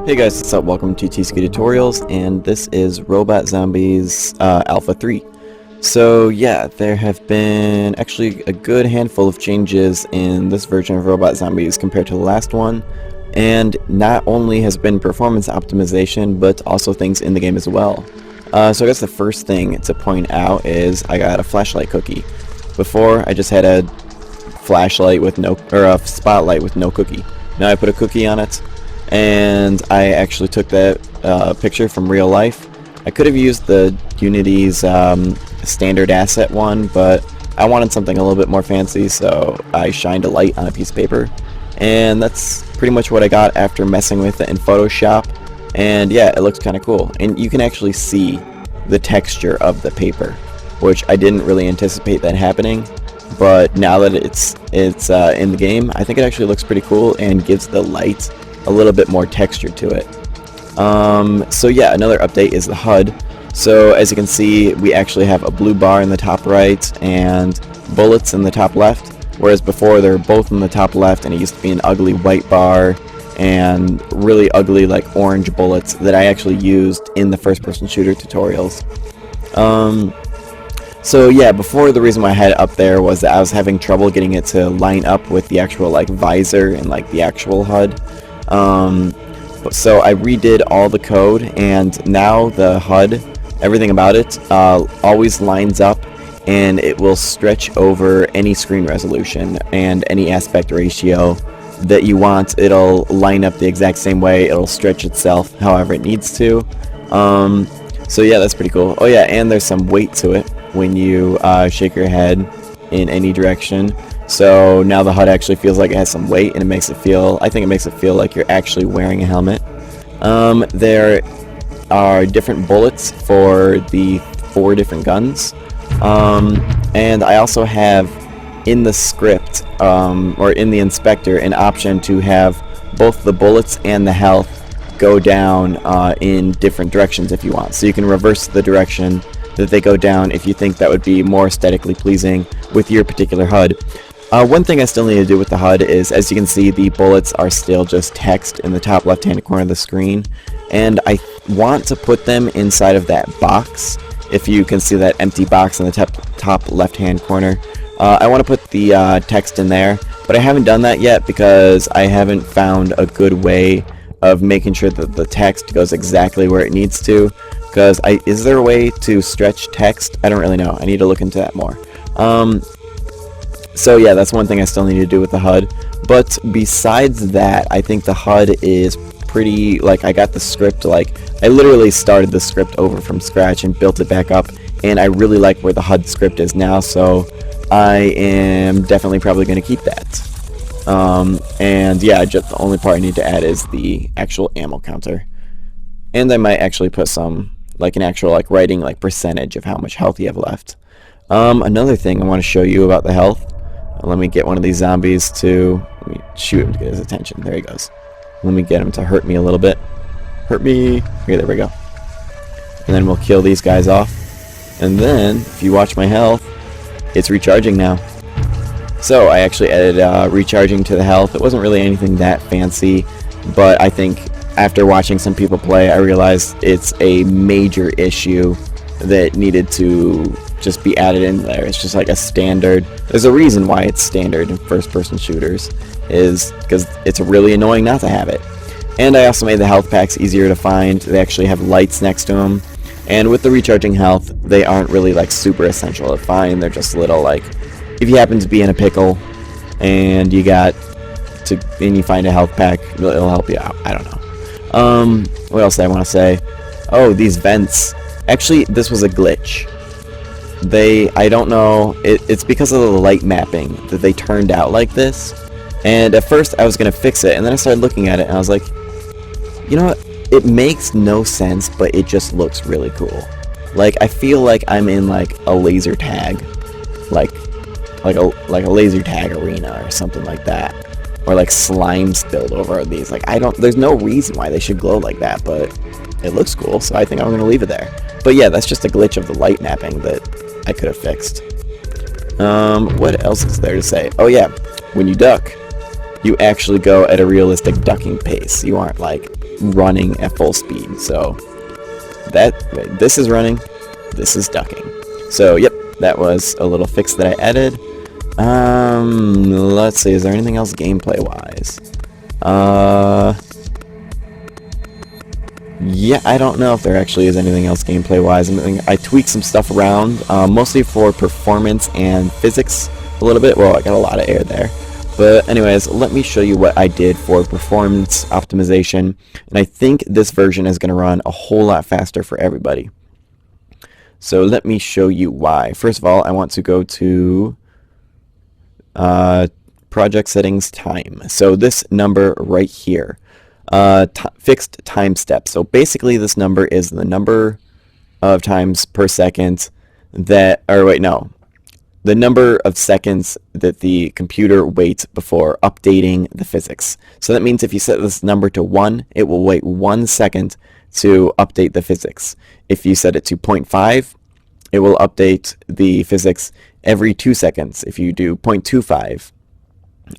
Hey guys, what's up? Welcome to TSK Tutorials, and this is Robot Zombies Alpha 3. So yeah, there have been actually a good handful of changes in this version of Robot Zombies compared to the last one, and not only has been performance optimization, but also things in the game as well. So I guess the first thing to point out is I got a flashlight cookie. Before, I just had a flashlight with no, or a spotlight with no cookie. Now I put a cookie on it, and I actually took that picture from real life. I could have used the Unity's standard asset one, but I wanted something a little bit more fancy, so I shined a light on a piece of paper, and that's pretty much what I got after messing with it in Photoshop. And yeah, it looks kind of cool, and you can actually see the texture of the paper, which I didn't really anticipate that happening, but now that it's in the game, I think it actually looks pretty cool and gives the light a little bit more texture to it. So yeah, another update is the HUD. So as you can see, we actually have a blue bar in the top right and bullets in the top left, whereas before they were both in the top left, and it used to be an ugly white bar and really ugly like orange bullets that I actually used in the first-person shooter tutorials. So yeah, before, the reason why I had it up there was that I was having trouble getting it to line up with the actual like visor and like the actual HUD. So I redid all the code, and now the HUD, everything about it, always lines up, and it will stretch over any screen resolution and any aspect ratio that you want. It'll line up the exact same way. It'll stretch itself however it needs to. So yeah, that's pretty cool. Oh yeah, and there's some weight to it when you shake your head in any direction. So now the HUD actually feels like it has some weight, and it makes it feel, I think it makes it feel like you're actually wearing a helmet. There are different bullets for the 4 different guns. And I also have in the script, or in the inspector, an option to have both the bullets and the health go down in different directions if you want. So you can reverse the direction that they go down if you think that would be more aesthetically pleasing with your particular HUD. One thing I still need to do with the HUD is, as you can see, the bullets are still just text in the top left-hand corner of the screen, and I want to put them inside of that box. If you can see that empty box in the top left-hand corner, I want to put the text in there, but I haven't done that yet because I haven't found a good way of making sure that the text goes exactly where it needs to. Because is there a way to stretch text? I don't really know. I need to look into that more. So yeah, that's one thing I still need to do with the HUD. But besides that, I think the HUD is pretty, like, I got the script, like, I literally started the script over from scratch and built it back up, and I really like where the HUD script is now, so I am definitely probably going to keep that. And yeah, just the only part I need to add is the actual ammo counter. And I might actually put some, like, an actual, like, writing, like, percentage of how much health you have left. Another thing I want to show you about the health. Let me get one of these zombies to, let me shoot him to get his attention. There he goes. Let me get him to hurt me a little bit. Hurt me. Okay, there we go. And then we'll kill these guys off. And then, if you watch my health, it's recharging now. So I actually added recharging to the health. It wasn't really anything that fancy, but I think after watching some people play, I realized it's a major issue that needed to just be added in there. It's just like a standard. There's a reason why it's standard in first-person shooters, is because it's really annoying not to have it. And I also made the health packs easier to find. They actually have lights next to them. And with the recharging health, they aren't really like super essential to find. They're just little, like, if you happen to be in a pickle and you find a health pack, it'll help you out. I don't know. What else did I want to say? Oh, these vents. Actually, this was a glitch. I don't know, it's because of the light mapping that they turned out like this. And at first I was going to fix it, and then I started looking at it, and I was like, you know what? It makes no sense, but it just looks really cool. Like, I feel like I'm in, like, a laser tag. Like a laser tag arena or something like that. Or, like, slime spilled over these. Like, there's no reason why they should glow like that, but it looks cool, so I think I'm going to leave it there. But yeah, that's just a glitch of the light mapping that I could have fixed. What else is there to say? Oh yeah, when you duck, you actually go at a realistic ducking pace. You aren't like running at full speed. So this is running, this is ducking. So yep, that was a little fix that I added. Let's see, is there anything else gameplay wise? Yeah, I don't know if there actually is anything else gameplay wise. I tweaked some stuff around, mostly for performance and physics a little bit. Well, I got a lot of air there. But anyways, let me show you what I did for performance optimization. And I think this version is going to run a whole lot faster for everybody. So let me show you why. First of all, I want to go to project settings time. So this number right here, fixed time step. So basically this number is the number of times per second that, or wait, no. The number of seconds that the computer waits before updating the physics. So that means if you set this number to 1, it will wait 1 second to update the physics. If you set it to 0.5, it will update the physics every 2 seconds. If you do 0.25,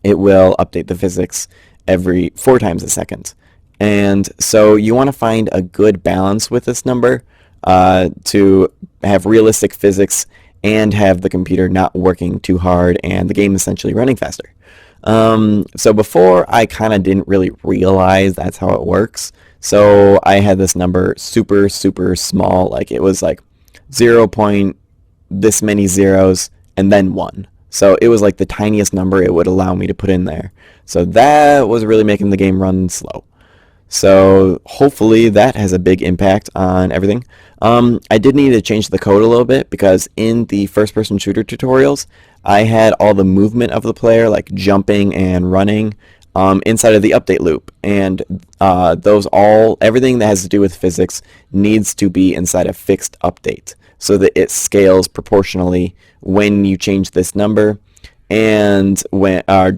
it will update the physics every 4 times a second. And so you want to find a good balance with this number to have realistic physics and have the computer not working too hard and the game essentially running faster. So before, I kind of didn't really realize that's how it works. So I had this number super, super small, like it was like 0. This many zeros and then 1. So it was like the tiniest number it would allow me to put in there. So that was really making the game run slow. So hopefully that has a big impact on everything. I did need to change the code a little bit because in the first-person shooter tutorials, I had all the movement of the player, like jumping and running, inside of the update loop. And everything that has to do with physics needs to be inside a fixed update so that it scales proportionally when you change this number and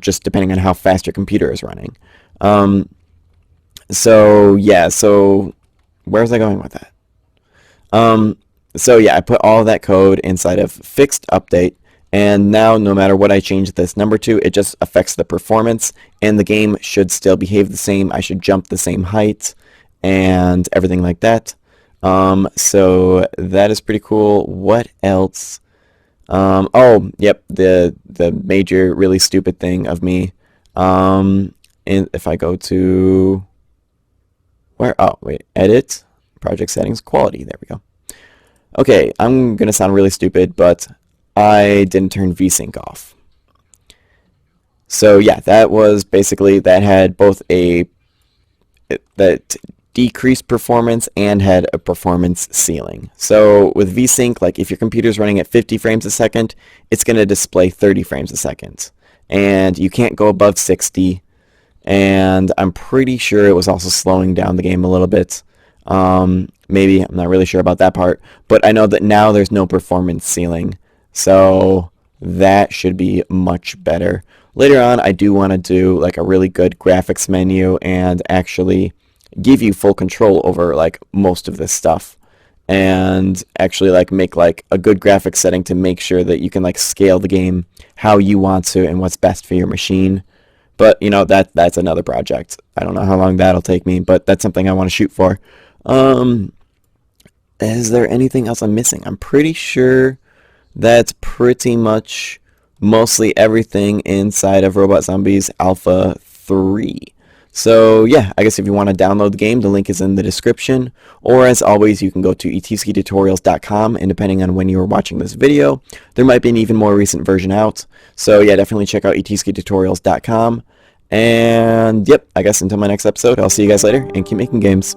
just depending on how fast your computer is running. So yeah, so where was I going with that? So yeah, I put all of that code inside of fixed update, and now no matter what I change this number to, it just affects the performance, and the game should still behave the same. I should jump the same height and everything like that. So that is pretty cool. What else? Oh, yep, the major really stupid thing of me. And if I go to edit, project settings, quality, there we go. Okay, I'm gonna sound really stupid, but I didn't turn VSync off. So yeah, that was basically, that had both that decreased performance and had a performance ceiling. So with VSync, like if your computer's running at 50 frames a second, it's gonna display 30 frames a second. And you can't go above 60. And I'm pretty sure it was also slowing down the game a little bit. Maybe, I'm not really sure about that part, but I know that now there's no performance ceiling, so that should be much better. Later on, I do want to do like a really good graphics menu and actually give you full control over like most of this stuff, and actually like make like a good graphics setting to make sure that you can like scale the game how you want to and what's best for your machine. But, you know, that's another project. I don't know how long that'll take me, but that's something I want to shoot for. Is there anything else I'm missing? I'm pretty sure that's pretty much mostly everything inside of Robot Zombies Alpha 3. So, yeah, I guess if you want to download the game, the link is in the description. Or, as always, you can go to etskitutorials.com, and depending on when you are watching this video, there might be an even more recent version out. So, yeah, definitely check out etskitutorials.com. And, yep, I guess until my next episode, I'll see you guys later, and keep making games.